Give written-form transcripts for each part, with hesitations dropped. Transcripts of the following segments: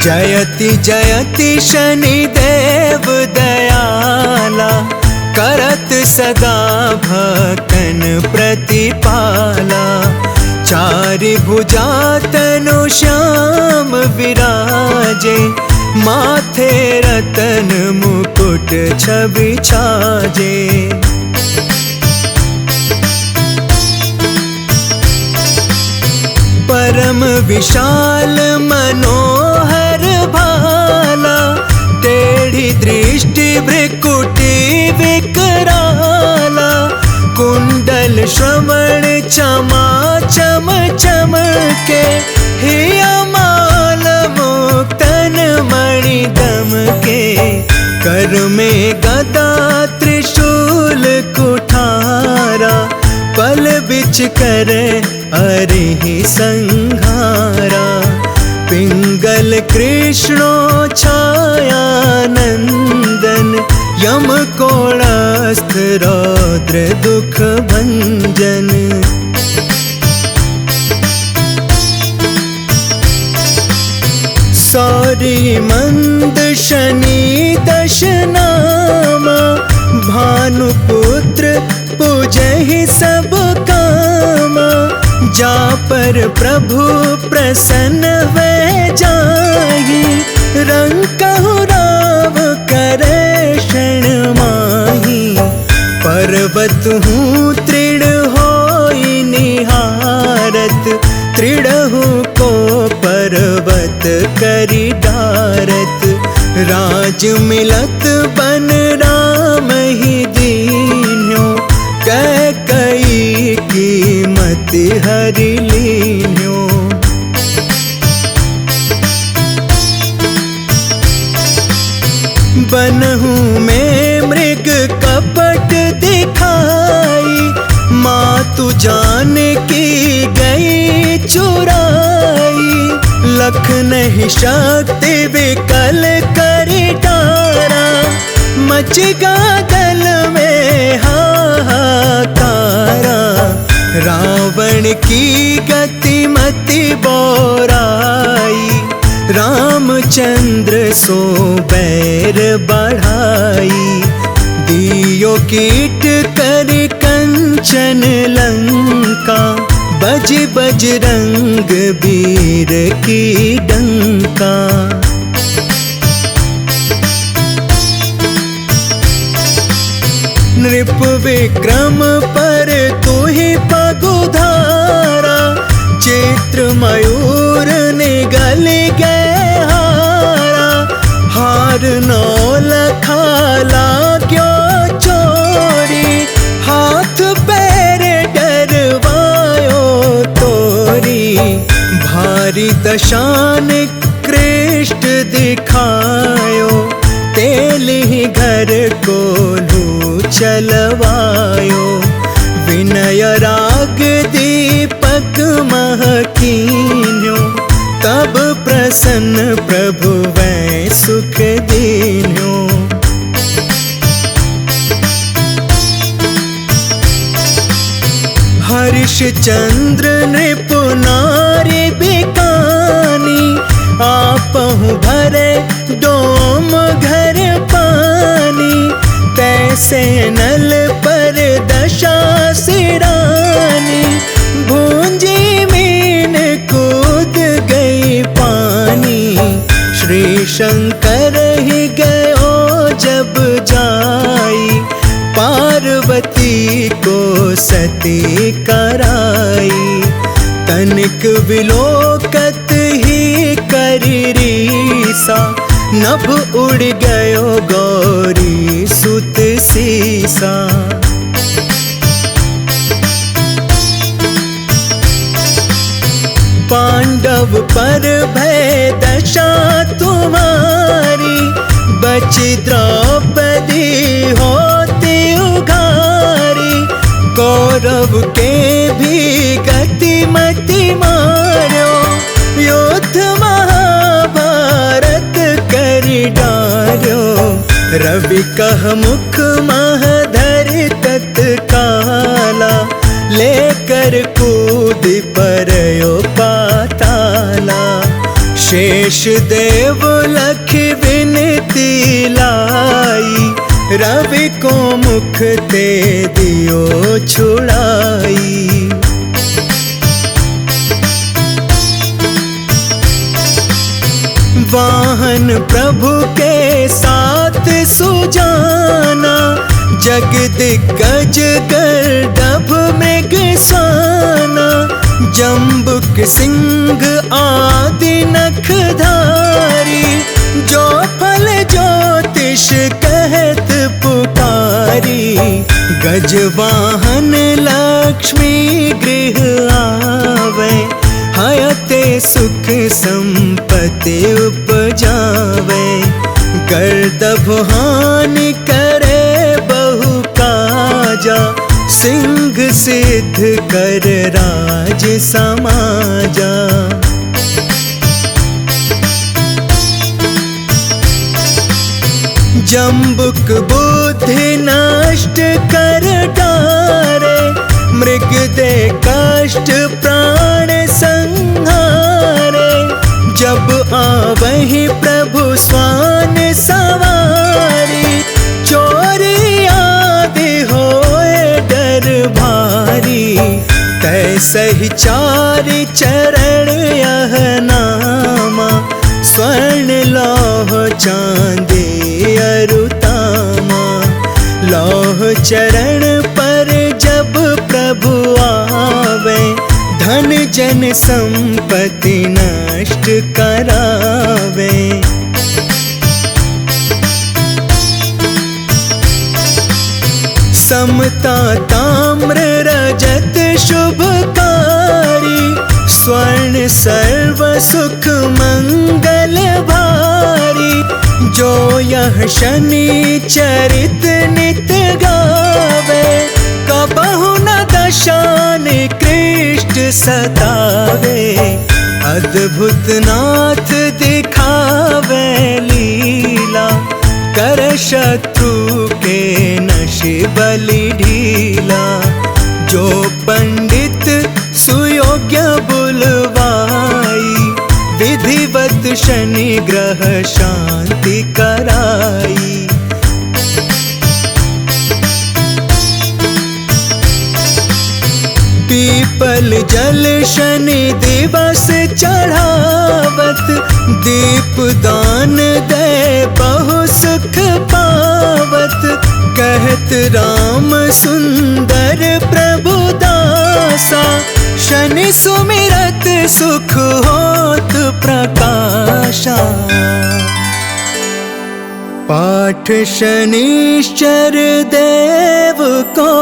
जयति जयति शनिदेव दयाला, करत सदा भक्तन प्रतिपाला। चारि भुजा तनु श्याम विराजे, माथे रतन मुकुट छवि छाजे। परम विशाल मनोहर भाला, टेढ़ी दृष्टि भ्रिकुटी विकराला। कुंडल श्रवण चमा चम चमके, हिया माल मुक्तन मणि दमके। कर में गदा त्रिशूल कुठारा, पल बिच करे अरिहि संहारा। पिंगल कृष्णो छाया नंदन, यम कोणास्त्र रौद्र दुख भंजन। सौरी मंद शनि दश नामा, भानुपुत्र पूजहि सब कामा। जा पर प्रभु प्रसन्न वे जाहि, रंकहु राव करे शरण माहि। पर्वत हूँ तृण होई निहारत, तृणहु को पर्वत करि डारत। राज मिलत बन राम ही दीन्यो, कैकई की मति हरि लीन्यो। बनहु में मृग कपट दिखाई, मातु जानकी गई चुराई। लखनहि शक्ति विकल करि डारा, मच गादल में हाहाकारा। रावण की गति मति बोराई, रामचंद्र सो बैर बढ़ाई। दियो कीट करि कंचन लंका, बज बजरंग वीर की डंका। नृप विक्रम पर तुहि पगुधारा, चित्र मयूर निगल गए हारा। हार नौ लखाला क्यों चोरी, हाथ पैर डरवायो तोरी। भारी दशान कृष्ट दिखायो, तेलि घर को लू चलवायो। विनय राग दीपक महकीन्यो, तब प्रसन्न प्रभु वै सुख दीन्यो। हरिश्चंद्र नृप नारी बिकानी, आपहु भरे डोम घर पानी। तैसे नल पर दशा सिरानी, भूंजी मीन कूद गई पानी। श्री शंकर ही गयो जब जाई, पार्वती को सती कराई। तनिक विलोकत ही करी रीसा, नभ उड़ गयो गौरी सुत सीसा। पांडव पर भय दशा तुम्हारी, बची द्रौपदी होती उघारी। कौरव के भी गति मति मारो, युद्ध महाभारत करि डार्यो। रवि कह मुख महधर तत्काला, लेकर कूद परयो पाताला। शेष ईशदेव लख विनती लाई, रवि को मुख ते दियो छुड़ाई। वाहन प्रभु के साथ सुजाना, जग दिग्गज गर्दभ मृगसाना। जम्बुक सिंह आदि नखधारी, जो फल ज्योतिष कहत पुकारी। गजवाहन लक्ष्मी गृह आवे, हयते सुख संपत्ति उपजावे। गर्दभ हानि करे बहु काजा, सिंह सिद्ध कर राज समाजा। जम्बुक बुद्धि नष्ट कर डारे, मृग दे कष्ट प्राण संहारे। जब आवहि प्रभु स्वान सवारी, चोरी आदि होए डर भारी। तैसहि चारि चरण यह नामा, स्वर्ण लौह चांदी अरुतामा। लौह चरण पर जब प्रभु आवे, धन जन संपत्ति नष्ट करावे। समता ताम्र रजत शुभकारी, स्वर्ण सर्व सुख मंगल भारी। जो यह शनि चरित नित गावे, कबहु न दशा निकृष्ट सतावे। अद्भुत नाथ दिखावे लीला, कर शत्रु के नशे बलि ढीला। जो पंडित सुयोग्य बुलवाई, विधिवत शनि ग्रह शांति कराई। पीपल जल शनि दिवस चढ़ावत, दीप दान दे बहु सुख पावत। कहत राम सुंदर प्रभु दासा, शनि सुमिरत सुख होत प्रकाशा। पाठ शनिश्चर देव को,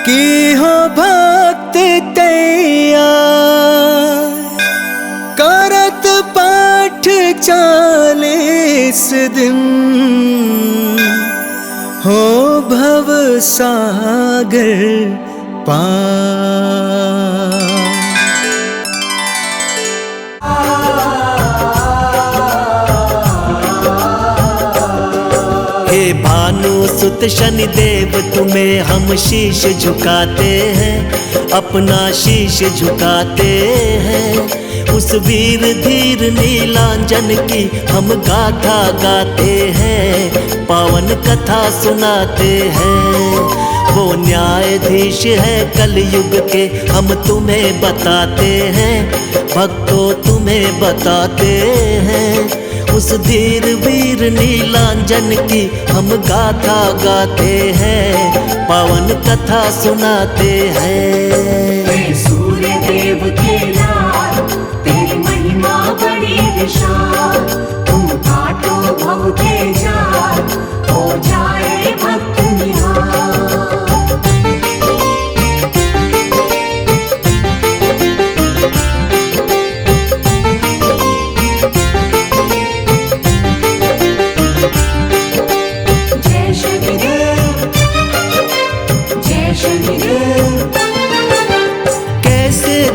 की हो भक्त तैयार। करत पाठ 40 दिन, हो भव सागर पार। हे भानु सुत शनिदेव तुम्हें हम शीश झुकाते हैं, अपना शीश झुकाते हैं। उस वीर धीर नीलांजन की हम गाथा गाते हैं, पावन कथा सुनाते हैं। वो न्यायाधीश है कलयुग के, हम तुम्हें बताते हैं, भक्तों तुम्हें बताते हैं। उस धीर वीर नीलांजन की हम गाथा गाते हैं, पावन कथा सुनाते हैं। सूर्य देव के लाल, तेरी महिमा बड़ी विशाल। तुम काटो भव के जाल, हो जाए भक्त निहाल।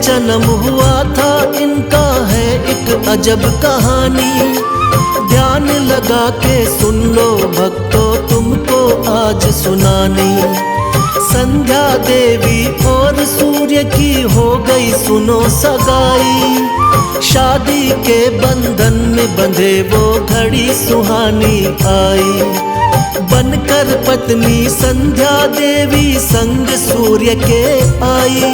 जन्म हुआ था इनका है एक अजब कहानी। ध्यान लगा के सुन लो भक्तों, तुमको आज सुनानी। संध्या देवी और सूर्य की हो गई सुनो सगाई। शादी के बंधन में बंधे वो घड़ी सुहानी आई। बनकर पत्नी संध्या देवी संग सूर्य के आई।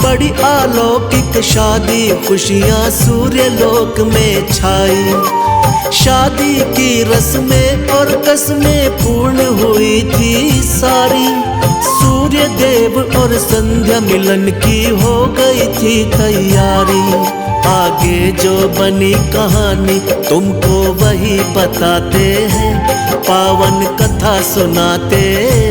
बड़ी अलौकिक शादी खुशियां सूर्य लोक में छाई। शादी की रस्में और कसमें पूर्ण हुई थी सारी। सूर्य देव और संध्या मिलन की हो गई थी तैयारी। आगे जो बनी कहानी तुमको वही बताते हैं, पावन कथा सुनाते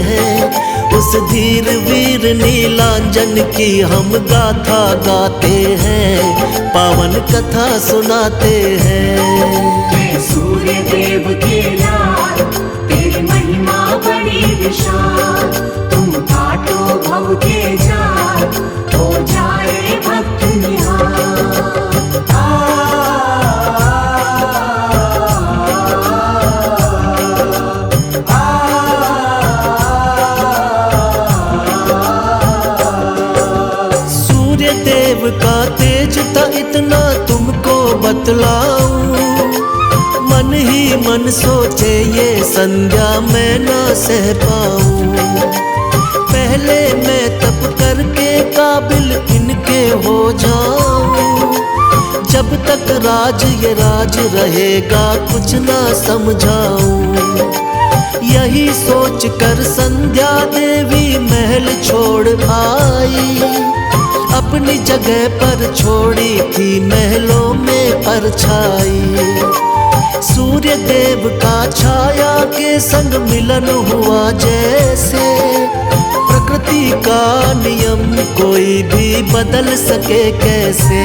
हैं। उस धीर वीर नीलांजन की हम गाथा गाते हैं, पावन कथा सुनाते हैं। सूर्य देव के लाल तेरी महिमा बड़ी विशाल। तुम काटो भव के जाल, हो जाए भक्त निहाल। सूर्य देव का तेज था इतना तुमको बतलाऊं। मन ही मन सोचे ये संध्या मैं ना सह पाऊं। पहले मैं तप करके काबिल इनके हो जाऊं। जब तक राज ये राज रहेगा कुछ ना समझाऊं। यही सोच कर संध्या देवी महल छोड़ आई। अपनी जगह पर छोड़ी थी महलों में परछाई। सूर्य देव का छाया के संग मिलन हुआ जैसे। प्रकृति का नियम कोई भी बदल सके कैसे।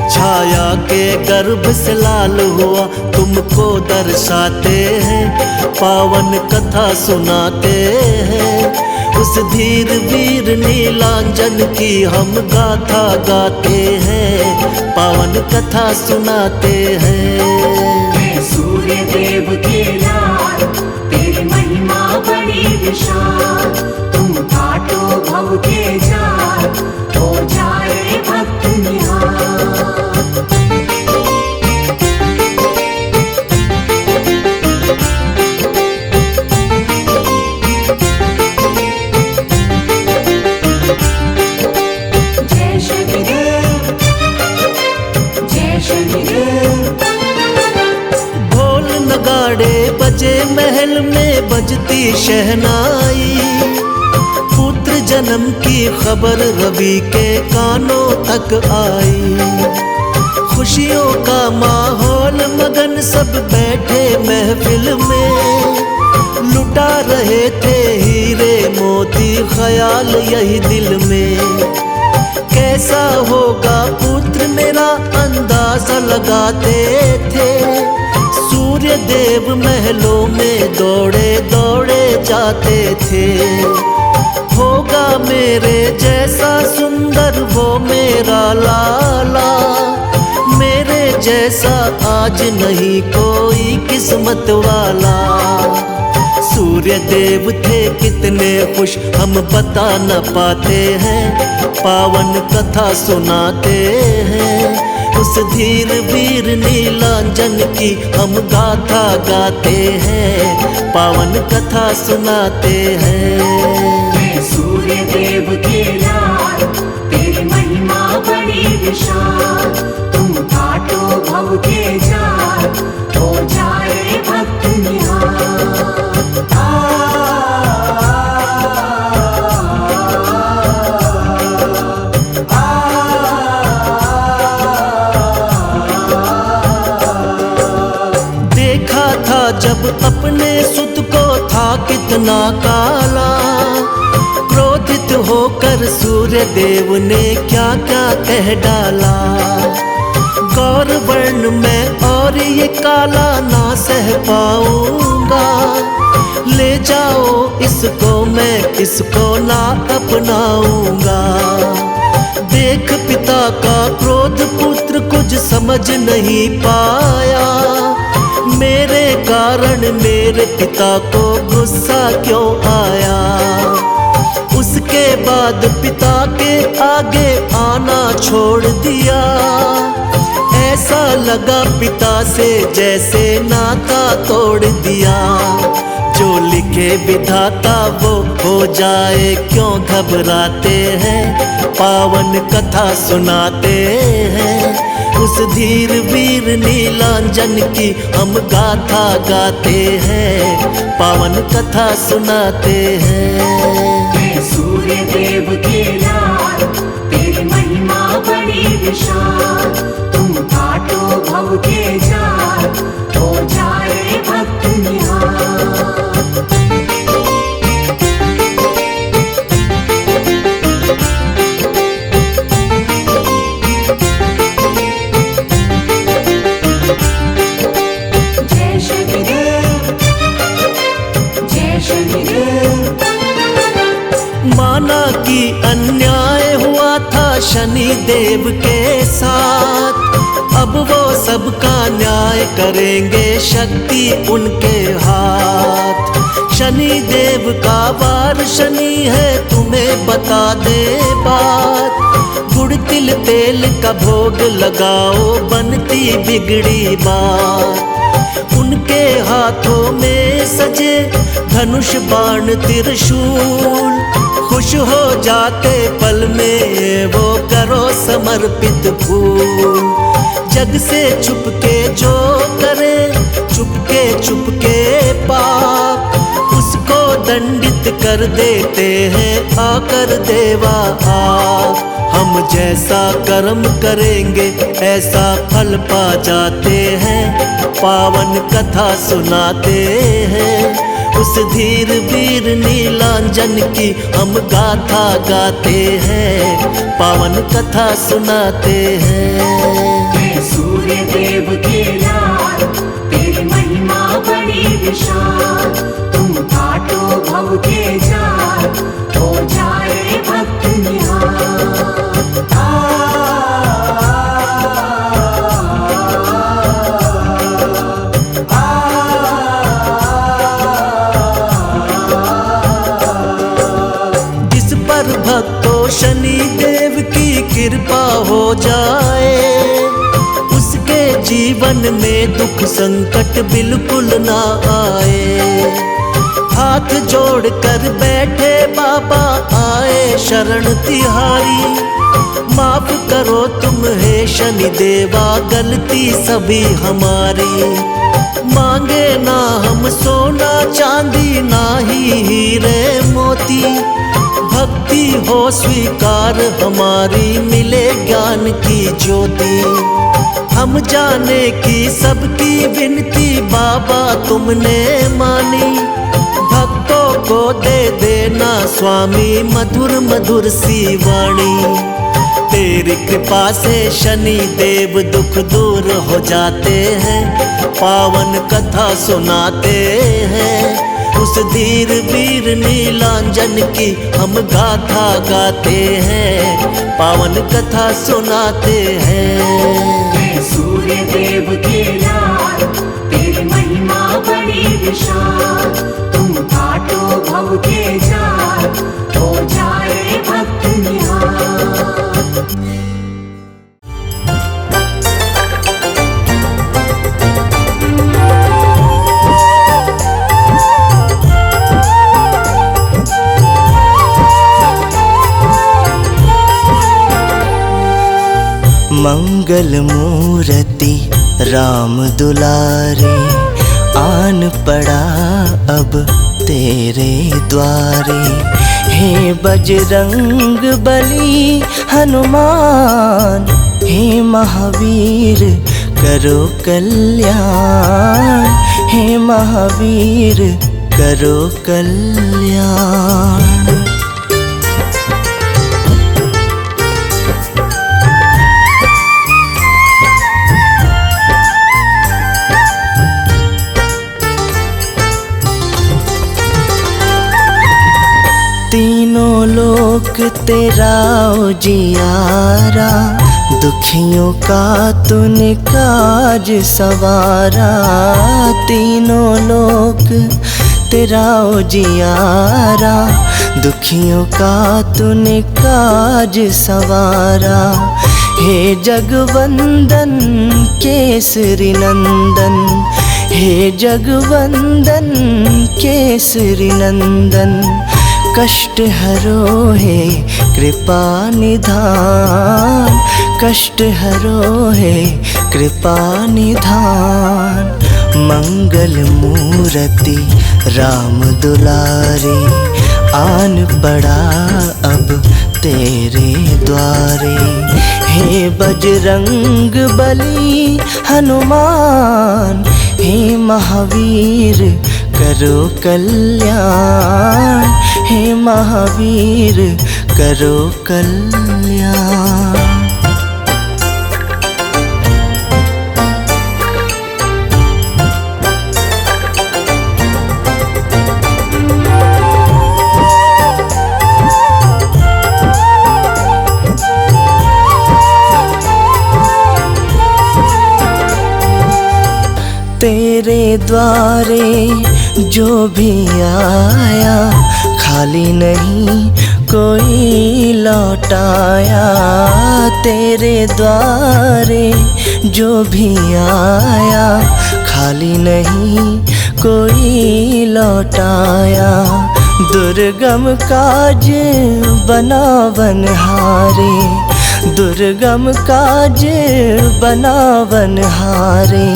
छाया के गर्भ से लाल हुआ तुमको दर्शाते हैं, पावन कथा सुनाते हैं। उस धीर वीर नीलांजन की हम गाथा गाते हैं, पावन कथा सुनाते हैं। सूर्य देव के लाल तेरी महिमा बड़ी विशाल। तुम काटो भव के जाल, हो जाए भक्त निहाल। जय शनिदेव, जय शनिदेव। ढोल नगाड़े बजे महल में बजती शहनाई। पुत्र जन्म की खबर रवि के कानों तक आई। खुशियों का माहौल मगन सब बैठे महफिल में। लुटा रहे थे हीरे मोती ख्याल यही दिल में। कैसा होगा पुत्र मेरा अंदाजा लगाते थे। सूर्य देव महलों में दौड़े दौड़े जाते थे। होगा मेरे जैसा सुंदर वो मेरा लाला। मेरे जैसा आज नहीं कोई किस्मत वाला। सूर्य देव थे कितने खुश हम बता न पाते हैं, पावन कथा सुनाते हैं। उस धीर वीर नीलांजन की हम गाथा गाते हैं, पावन कथा सुनाते हैं। सूर्य देव के लाल तेरी महिमा बड़ी विशाल। तुम काटो भव के जाल, हो जाए भक्त निहाल। देखा था जब अपने सुत को था कितना काला। क्रोधित होकर सूर्य देव ने क्या क्या कह डाला। गौर वर्ण में और ये काला ना सह पाऊंगा। ले जाओ इसको मैं किसको ना अपनाऊंगा। देख पिता का क्रोध पुत्र कुछ समझ नहीं पाया। मेरे कारण मेरे पिता को गुस्सा क्यों आया। उसके बाद पिता के आगे आना छोड़ दिया। ऐसा लगा पिता से जैसे नाता तोड़ दिया। जो लिखे विधाता वो हो जाए क्यों घबराते हैं, पावन कथा सुनाते हैं। उस धीर वीर नीलांजन की हम गाथा गाते हैं, पावन कथा सुनाते हैं। सूर्य देव के लाल तेरी महिमा बड़ी विशाल, तुम काटो भव के जाल, हो जाए भक्त निहाल। जय शनिदेव, जय शनिदेव। माना कि अन्याय हुआ था शनि देव के साथ, अब वो सबका न्याय करेंगे, शक्ति उनके हाथ। शनि देव का वार शनि है, तुम्हें बता दे बात। गुड़ तिल तेल का भोग लगाओ, बनती बिगड़ी बात। उनके हाथों में सजे धनुष बाण त्रिशूल, खुश हो जाते पल में वो करो समर्पित फूल। जग से छुपके जो करे, चुपके पाप, उसको दंडित कर देते हैं आकर देवा आप। हम जैसा कर्म करेंगे ऐसा फल पा जाते हैं, पावन कथा सुनाते हैं। उस धीर वीर नीलांजन की हम गाथा गाते हैं, पावन कथा सुनाते हैं। सूर्य देव के लाल तेरी महिमा बड़ी विशाल, तुम काटो भव के जाल, हो जाए भक्त निहाल। भक्तों शनि देव की कृपा हो जाए, उसके जीवन में दुख संकट बिल्कुल ना आए। हाथ जोड़ कर बैठे बाबा आए शरण तिहारी, माफ करो तुम हे शनि देवा गलती सभी हमारी। मांगे ना हम सोना चांदी ना ही हीरे मोती, भक्ति हो स्वीकार हमारी मिले ज्ञान की ज्योति। हम जाने की सबकी विनती बाबा तुमने मानी, भक्तों को दे देना स्वामी मधुर मधुर सी वाणी। तेरी कृपा से शनि देव दुख दूर हो जाते हैं, पावन कथा सुनाते हैं। उस धीर वीर नीलांजन की हम गाथा गाते हैं, पावन कथा सुनाते हैं। सूर्य देव के लाल तेरी महिमा बड़ी विशाल, तुम काटो भव के जाल, हो जाए भक्त निहाल। मंगल मूर्ति राम दुलारे, आन पड़ा अब तेरे द्वारे। हे बजरंग बली हनुमान, हे महावीर करो कल्याण, हे महावीर करो कल्याण। तीनों लोक तेरा उजियारा, दुखियों का तूने काज सवारा। तीनों लोक तेरा उजियारा, दुखियों का तूने काज सवारा। हे जगवंदन केसरी नंदन, हे जगवंदन केसरी नंदन, कष्ट हरो हे कृपा निधान, कष्ट हरो हे कृपा निधान। मंगल मूर्ति राम दुलारे, आन पड़ा अब तेरे द्वारे। हे बजरंग बली हनुमान, हे महावीर करो कल्याण, हे महावीर करो कल्याण। तेरे द्वारे जो भी आया, खाली नहीं कोई लौटाया। तेरे द्वारे जो भी आया, खाली नहीं कोई लौटाया। दुर्गम काज बनावनहारे, दुर्गम काज बनावनहारे।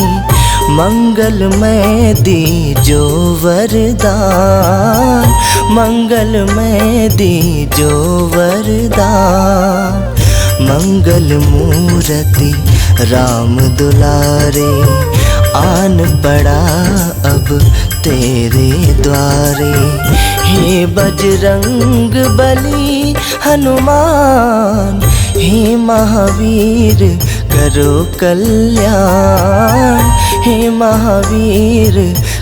मंगलमय दीजो वरदान, मंगलमय दीजो वरदान। मंगल मूर्ति राम दुलारे, आन पड़ा अब तेरे द्वारे। हे बजरंग बली हनुमान, हे महावीर करो कल्याण, हे महावीर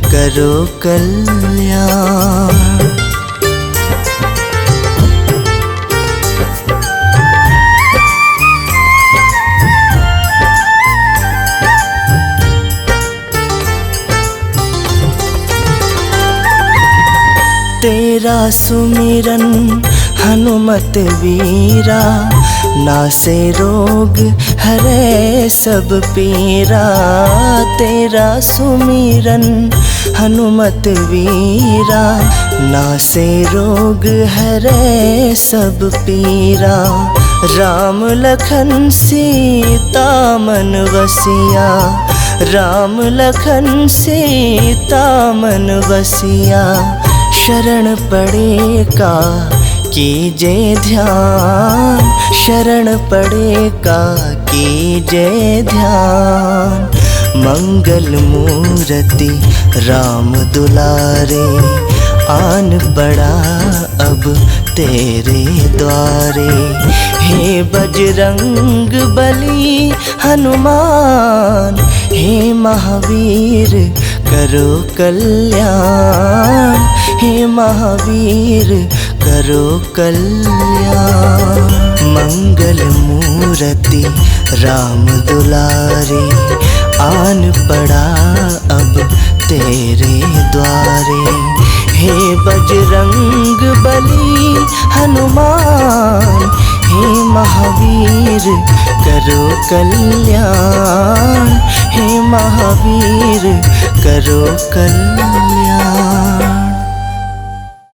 करो कल्याण। तेरा सुमिरन हनुमत वीरा, नासे रोग हरे सब पीरा। तेरा सुमिरन हनुमत वीरा, नासे रोग हरे सब पीरा। राम लखन सीता मन वसिया, राम लखन सीता मन वसिया। शरण पड़े का कीजे ध्यान, शरण पड़े का कीजे ध्यान। मंगल मूर्ति राम दुलारे, आन पड़ा अब तेरे द्वारे। हे बजरंग बली हनुमान, हे महावीर करो कल्याण, हे महावीर करो कल्याण। मंगल मूर्ति राम दुलारे, आन पड़ा अब तेरे द्वारे। हे बजरंग बली हनुमान, हे महावीर करो कल्याण, हे महावीर करो कल्याण।